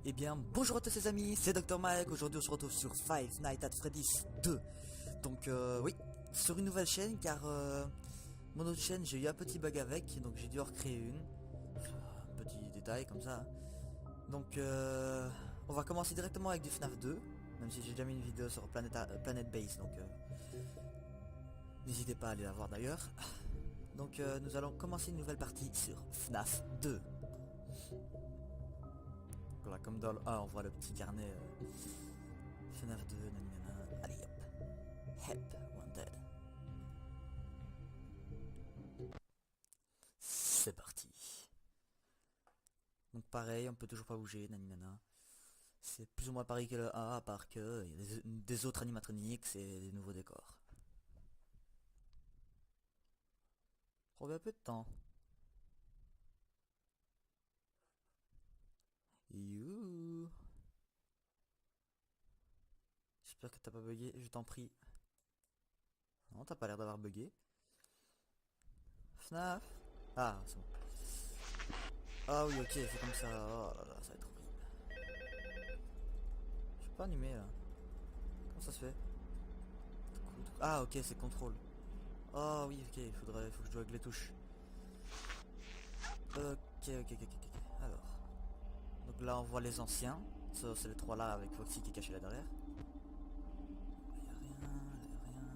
Eh bien, bonjour à tous les amis, c'est Dr Mike. Aujourd'hui, on se retrouve sur Five Nights at Freddy's 2. Donc, oui, sur une nouvelle chaîne, car mon autre chaîne, j'ai eu un petit bug avec, donc j'ai dû en recréer une. Un petit détail comme ça. Donc, on va commencer directement avec du FNAF 2, même si j'ai déjà mis une vidéo sur Planet Base, donc n'hésitez pas à aller la voir d'ailleurs. Donc, nous allons commencer une nouvelle partie sur FNAF 2. Voilà, comme dans le 1, on voit le petit carnet FNAF 2, nanana. Allez hop, help wanted. C'est parti. Donc pareil, on peut toujours pas bouger, nanana. C'est plus ou moins pareil que le 1, à part que il y a des autres animatroniques et des nouveaux décors. On un peu de temps. You. J'espère que t'as pas bugué, je t'en prie. Non, t'as pas l'air d'avoir bugué. FNAF. Ah, c'est bon. Ah oui, ok, c'est comme ça. Oh là là, ça va être horrible. Je suis pas animé là. Comment ça se fait? Ah ok, c'est contrôle. Oh oui, ok, faut que je joue avec les touches. Ok. Alors. Donc là on voit les anciens. Ça c'est les trois là avec Foxy qui est caché là derrière. Là y'a rien, là y'a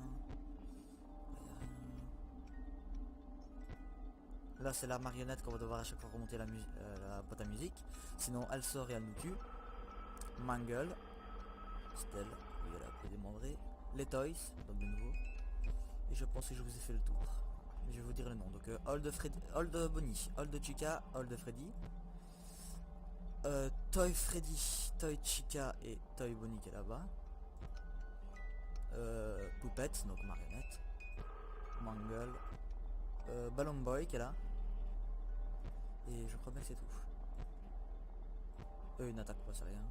rien. Là c'est la marionnette qu'on va devoir à chaque fois remonter la boîte à musique. Sinon elle sort et elle nous tue. Mangle. Stella, oui elle a un peu démembré. Les Toys, donc de nouveau. Et je pense que je vous ai fait le tour. Je vais vous dire le nom. Donc Old Bonnie, Old Chica, Old Freddy. Toy Freddy, Toy Chica et Toy Bonnie qui est là-bas. Poupette, donc marionnette. Mangle. Ballon Boy qui est là. Et je crois bien que c'est tout. Eux ils n'attaquent pas, c'est rien.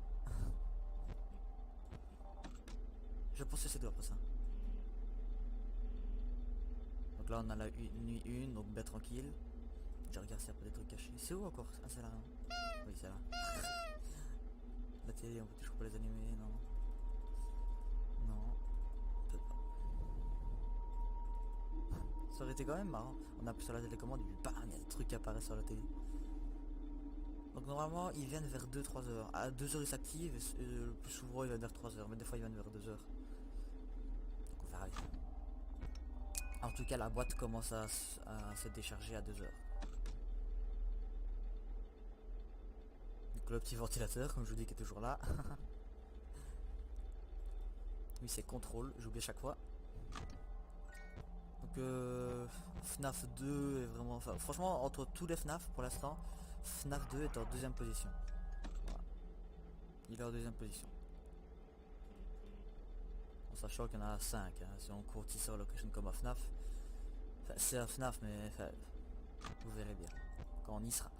Je pense que c'est tout après ça. Donc là on a la nuit 1, donc ben tranquille. Je regarde s'il y a pas des trucs cachés. C'est où encore? Ah c'est là. Oui c'est là. La télé on peut toujours pas les animer, non. Non. On peut pas. Ça aurait été quand même marrant. On appuie sur la télécommande et puis bam, il y a des trucs qui apparaissent sur la télé. Donc normalement ils viennent vers 2-3 heures. À 2 heures ils s'activent et le plus souvent ils viennent vers 3 heures. Mais des fois ils viennent vers 2 heures. Donc on verra bien. En tout cas la boîte commence à se décharger à 2 heures. Donc le petit ventilateur comme je vous dis qui est toujours là. Lui c'est contrôle, j'oublie à chaque fois. Donc FNAF 2 est vraiment... Enfin, franchement entre tous les FNAF pour l'instant, FNAF 2 est en deuxième position. Voilà. Il est en deuxième position. En sachant qu'il y en a 5. Hein. Si on compte sur Location comme un FNAF. Enfin, c'est un FNAF mais enfin, vous verrez bien quand on y sera.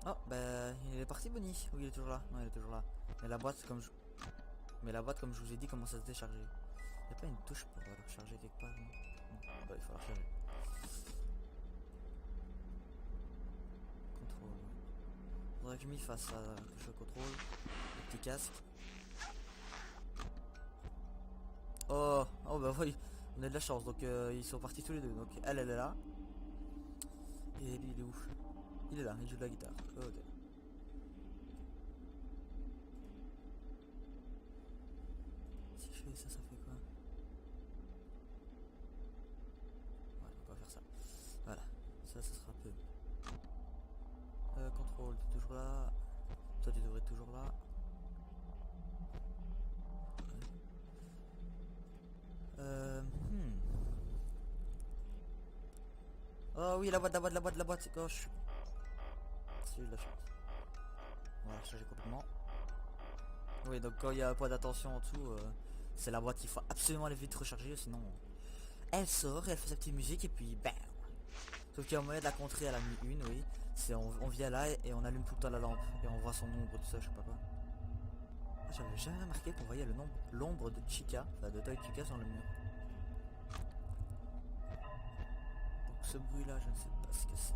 Oh ben il est parti Bonnie. Oui il est toujours là. Non il est toujours là. Mais la boîte comme je vous ai dit commence à se décharger. Il n'y a pas une touche pour la recharger quelque part non. Bah, il faut la recharger. Contrôle. Faudrait que je m'y fasse ça, touche le contrôle. Le petit casque. Oh bah oui, on a de la chance, donc ils sont partis tous les deux. Donc elle est là. Et lui il est où? Il est là, il joue de la guitare. Ok. Si je fais ça, ça fait quoi? Ouais, on va faire ça. Voilà, ça sera peu. Contrôle, t'es toujours là. Toi tu devrais être toujours là. Oh oui, la boîte, gauche. Si j'ai de la chance. On va la recharger complètement. Oui, donc quand il y a un point d'attention en dessous, c'est la boîte, il faut absolument aller vite recharger, sinon elle sort et elle fait sa petite musique et puis bam. Sauf qu'il y a un moyen de la contrer à la nuit 1, oui. C'est on vient là et on allume tout le temps la lampe et on voit son ombre, tout ça, je sais pas quoi. Ah, j'avais jamais remarqué qu'on voyait l'ombre de Chica, enfin de Toy Chica sur le mur. Donc ce bruit là, je ne sais pas ce que c'est.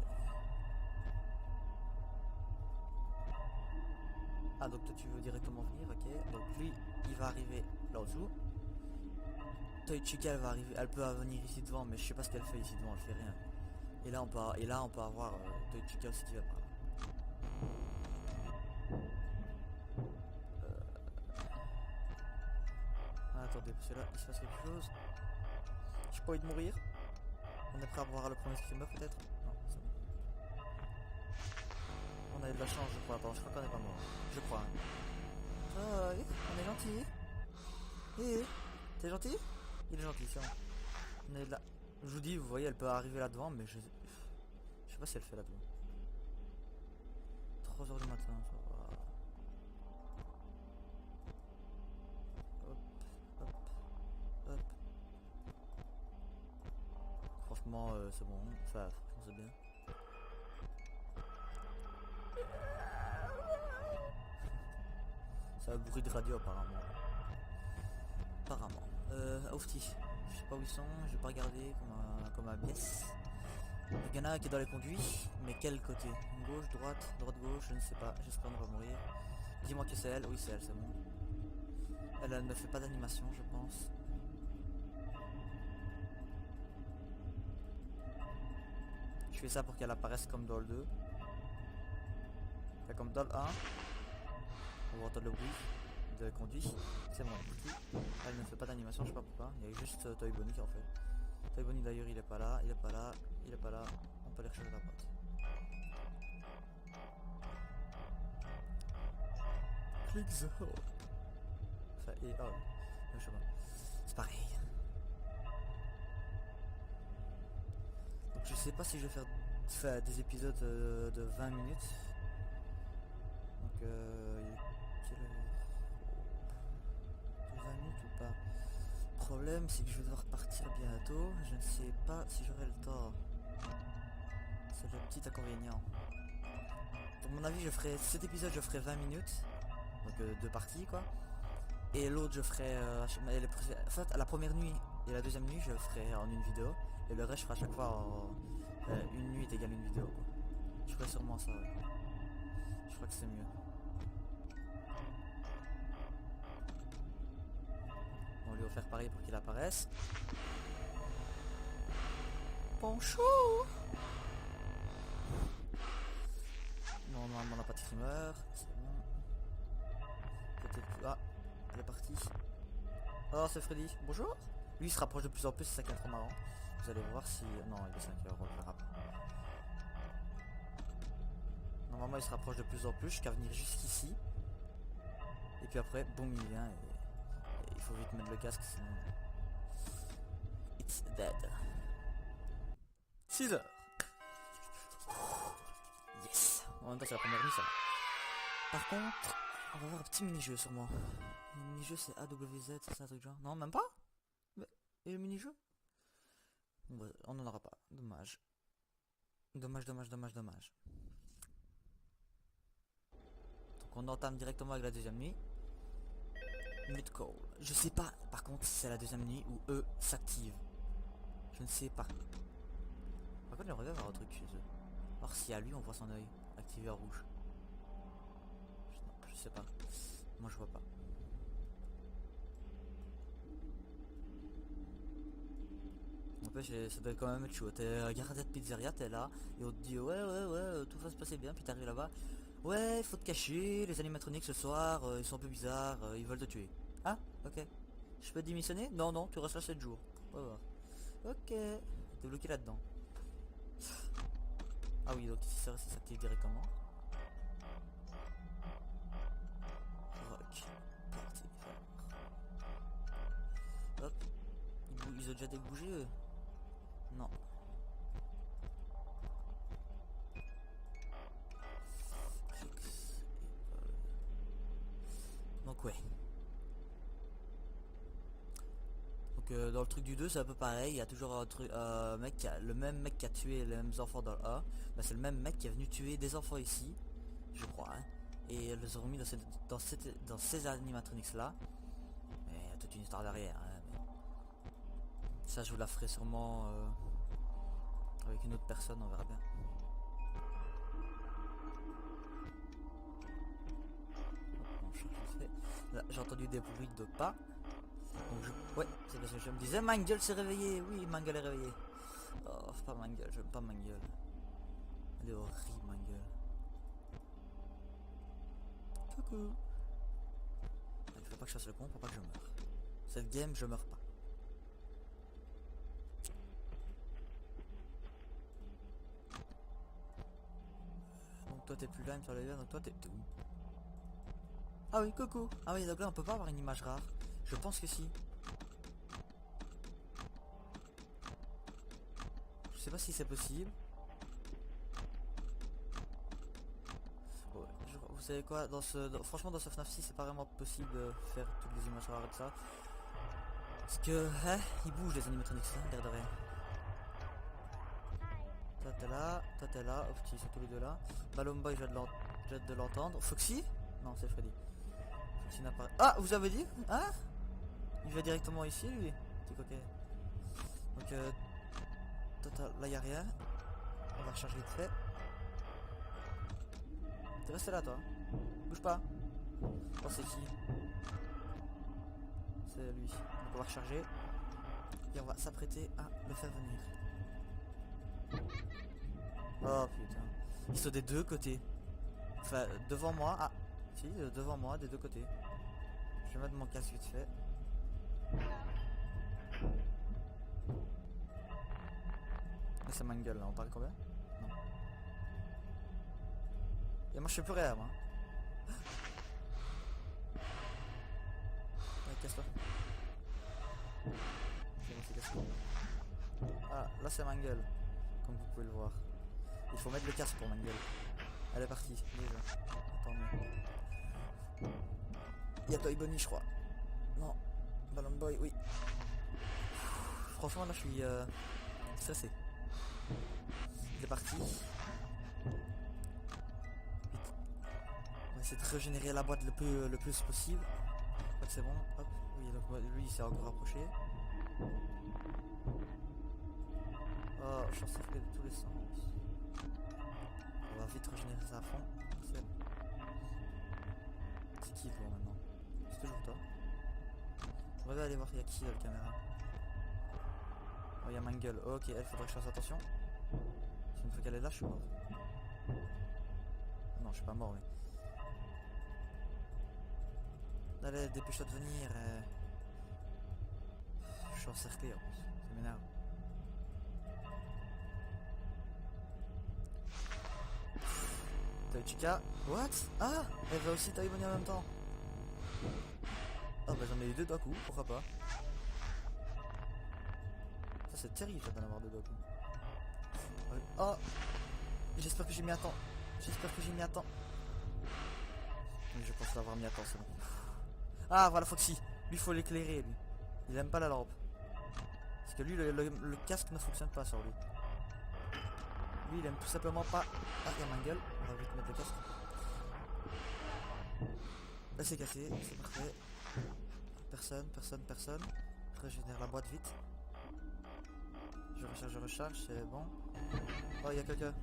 Ah donc toi tu veux directement venir, ok. Donc lui il va arriver là en dessous. Toichika elle va arriver, elle peut venir ici devant mais je sais pas ce qu'elle fait ici devant, elle fait rien. Et là on peut avoir Toichika aussi qui va par là. Ah, attendez, parce que là il se passe quelque chose. J'ai pas envie de mourir. On est prêt à voir le premier screamer peut-être? Non, c'est bon. On a eu de la chance je crois, attends, je crois qu'on est pas mort. Je crois. Hein. Ouais, on est gentil. T'es gentil? Il est gentil, c'est bon. On est là. Je vous dis, vous voyez, elle peut arriver là devant, mais je sais pas si elle fait là devant. 3 h du matin, ça va. Hop, hop, hop. Franchement, c'est bon. Enfin, franchement, c'est bien. C'est un bruit de radio apparemment. Oufti. Je sais pas où ils sont, j'ai pas regardé comme un biais. Il y en a un qui est dans les conduits, mais quel côté? Gauche, droite, gauche, je ne sais pas, j'espère ne pas mourir. Dis-moi que c'est elle, oui c'est elle, c'est bon. Elle ne fait pas d'animation je pense. Je fais ça pour qu'elle apparaisse comme dans le 2. Enfin, comme dans le 1. On va entendre le bruit de conduit. C'est bon, elle ne fait pas d'animation, je sais pas pourquoi. Il y a juste Toy Bonnie qui en fait. Toy Bonnie d'ailleurs il est pas là, il est pas là, il est pas là. On peut aller rechercher la pote. Click the hole. Enfin, et oh, je sais pas. C'est pareil. Donc je sais pas si je vais faire des épisodes de 20 minutes. Donc quelle heure? 20 minutes ou pas? Le problème c'est que je vais devoir partir bientôt. Je ne sais pas si j'aurai le temps. C'est le petit inconvénient. Donc mon avis je ferai cet épisode, je ferai 20 minutes. Donc 2 parties quoi. Et l'autre je ferai en fait la première nuit et la deuxième nuit je ferai en une vidéo. Et le reste je ferai à chaque fois en une nuit est égale une vidéo quoi. Je ferai sûrement ça ouais. Je crois que c'est mieux. On lui va faire pareil pour qu'il apparaisse. Bonjour. Non, normalement on n'a pas de streamer. C'est bon. Peut-être plus. Ah, elle est partie. Oh, c'est Freddy. Bonjour. Lui il se rapproche de plus en plus, c'est ça qui est trop marrant. Vous allez voir si. Non, il est 5 €, on le verra pas. Normalement il se rapproche de plus en plus jusqu'à venir jusqu'ici. Et puis après, boum, il vient et il faut vite mettre le casque sinon. It's dead. 6 h. Yes. En même temps c'est la première nuit ça. Par contre, on va voir un petit mini-jeu sûrement. Le mini-jeu c'est AWZ, c'est un truc genre. Non, même pas. Et le mini-jeu bon, on n'en aura pas. Dommage. Dommage. Donc on entame directement avec la deuxième nuit. Mid call. Je sais pas par contre si c'est la deuxième nuit où eux s'activent. Je ne sais pas. Par contre j'aimerais bien avoir un truc chez eux. Alors si à lui on voit son œil activé en rouge. Je sais pas. Moi je vois pas. En plus ça doit quand même être chaud. T'es gardien de pizzeria, t'es là et on te dit ouais tout va se passer bien, puis t'arrives là-bas. Ouais, faut te cacher, les animatroniques ce soir, ils sont un peu bizarres, ils veulent te tuer. Ah, ok. Je peux démissionner? Non, tu restes là 7 jours. On va voir. Ok. T'es bloqué là-dedans. Ah oui, donc ici ça s'active directement. Rock. Party. Hop. Ils ont déjà débougé eux? Non. Donc ouais. Donc dans le truc du 2 c'est un peu pareil, il y a toujours un truc, mec le même mec qui a tué les mêmes enfants dans le A, bah, c'est le même mec qui est venu tuer des enfants ici, je crois, hein, et les ont mis dans ces animatronics là, mais il y a toute une histoire derrière, hein, mais... ça je vous la ferai sûrement avec une autre personne, on verra bien. Là, j'ai entendu des bruits de pas. Donc ouais, c'est parce que je me disais Mangle s'est réveillé. Oui, Mangle est réveillé. Oh, pas Mangle, j'aime pas Mangle. Elle est horrible, Mangle. Coucou. Il faut pas que je fasse le con pour pas que je meure. Cette game, je meurs pas. Donc toi t'es plus là, il me semble bien, donc toi t'es où? Ah oui, coucou. Ah oui, donc là on peut pas avoir une image rare. Je pense que si. Je sais pas si c'est possible. Ouais, vous savez quoi, franchement dans ce FNAF 6 c'est pas vraiment possible de faire toutes les images rares et tout ça. Parce que, ils bougent les animatronics, hein, l'air de rien. Toi t'es là, hop, ils sont tous les deux là. Balloon Boy, j'ai hâte de l'entendre. Foxy? Non, c'est Freddy. Foxy n'apparaît. Ah, vous avez dit? Hein? Il va directement ici, lui. C'est coquet. Donc, là y a rien. On va recharger vite fait. T'es resté là, toi. Bouge pas. Oh, c'est qui? C'est lui. Donc, on va recharger. Et on va s'apprêter à le faire venir. Oh putain. Ils sont des deux côtés. Enfin, devant moi. Ah, si, devant moi, des deux côtés. Je vais mettre mon casque vite fait. Mais c'est Mangle là, on parle combien? Non. Et moi je fais plus rien, moi. Ouais, casse-toi. Ah, là c'est Mangle. Comme vous pouvez le voir. Il faut mettre le casque pour Mangle. Elle est partie, déjà. Tant mieux. Il y a Toy Bunny, je crois. Non. Balloon Boy, oui. Franchement, là, je suis stressé. Il est parti. Vite. On va essayer de régénérer la boîte le plus possible. Je crois que c'est bon. Hop. Oui, donc lui, il s'est encore approché. Oh, je suis sorti de tous les sens. On va vite régénérer ça à fond. C'est qui toi maintenant? C'est toujours toi. On va aller voir il y a qui dans la caméra. Oh, il y a Mangle. Oh, ok, elle faudrait que je fasse attention. Une fois qu'elle est là, je suis mort. Non, je suis pas mort, mais. Allez, dépêche-toi de venir. Je suis encerclé en plus. Ça m'énerve. Chica, what? Ah, elle va aussi tailler venir en même temps. Ah bah j'en ai eu deux d'un coup, pourquoi pas. Ça c'est terrible ça d'en avoir deux d'un coup. Oh, j'espère que j'ai mis à temps. J'espère que j'ai mis à temps. Oui, je pense l'avoir mis à temps, c'est bon. Ah voilà Foxy, lui faut l'éclairer lui. Il aime pas la lampe. Parce que lui le casque ne fonctionne pas sur lui. Lui il aime tout simplement pas. Ah il y a Mangle, on va vite mettre le casque. Là c'est cassé, c'est parfait. Personne. Régénère la boîte vite. Je recharge, c'est bon. Oh il y a quelqu'un.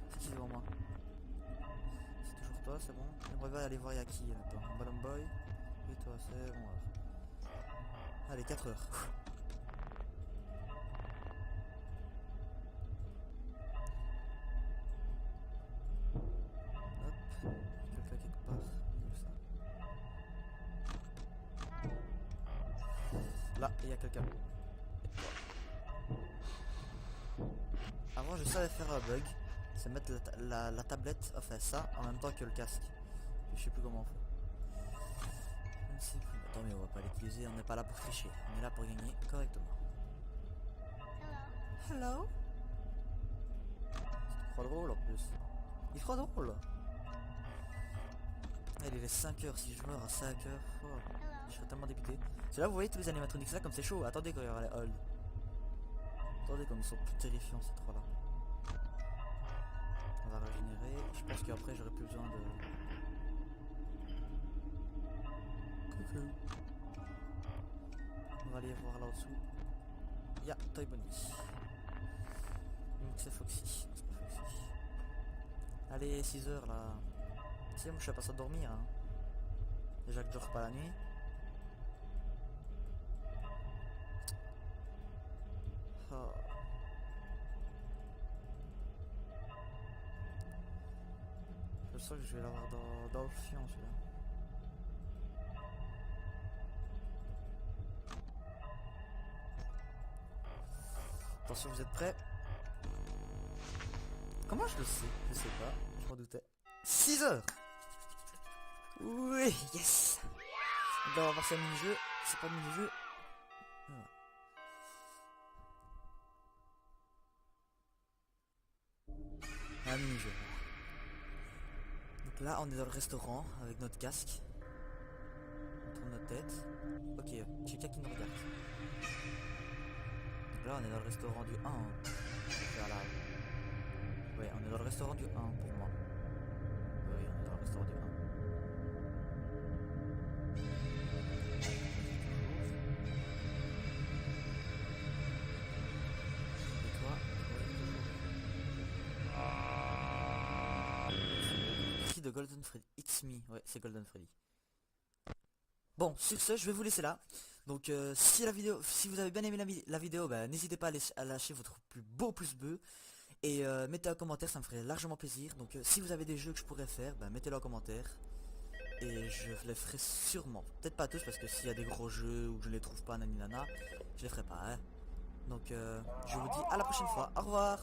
C'est qui devant moi? C'est toujours toi, c'est bon. On va aller voir il y a qui là-dedans. Balloon Boy. Et toi c'est bon alors. Allez 4 heures. Là, il y a quelqu'un. Avant, je savais faire un bug. C'est mettre la tablette, enfin ça, en même temps que le casque. Je sais plus comment on fait. Je ne sais plus. Attends, mais on va pas l'utiliser. On n'est pas là pour tricher. On est là pour gagner correctement. Hello. C'est trop drôle en plus. Il est trop drôle. Il est 5h. Si je meurs à 5h, oh, je serais tellement dégoûté. C'est là vous voyez tous les animatronics là comme c'est chaud. Attendez quand il y aura les hold. Attendez comme ils sont plus terrifiants ces trois là. On va régénérer. Je pense qu'après j'aurai plus besoin de. Coucou. On va aller voir là dessous. Y'a Toy Bunny. Donc c'est Foxy. C'est pas Foxy. Allez 6h là. Tu sais, moi je suis pas ça de dormir. Hein. Déjà que je dors pas la nuit. Oh. Je sens que je vais l'avoir dans le fion celui-là. Attention, vous êtes prêts? Comment je le sais? Je sais pas, je m'en doutais. 6 heures. Oui, yes. On doit avoir ça mini-jeu. C'est pas mini-jeu. Un mini-jeu. Donc là, on est dans le restaurant avec notre casque. On tourne notre tête. Ok, quelqu'un qui nous regarde. Donc là, on est dans le restaurant du 1. Voilà. Ouais, on est dans le restaurant du 1 pour moi. Oui, on est dans le restaurant du 1. Et toi? Ici de Golden Freddy. It's me. Ouais, c'est Golden Freddy. Bon, sur ce, je vais vous laisser là. Donc, si vous avez bien aimé la vidéo, bah, n'hésitez pas à lâcher votre plus beau pouce bleu. Et mettez un commentaire, ça me ferait largement plaisir. Donc si vous avez des jeux que je pourrais faire, bah, mettez-le en commentaire. Et je les ferai sûrement. Peut-être pas tous parce que s'il y a des gros jeux ou que je les trouve pas, naninana, je les ferai pas. Hein. Donc je vous dis à la prochaine fois. Au revoir.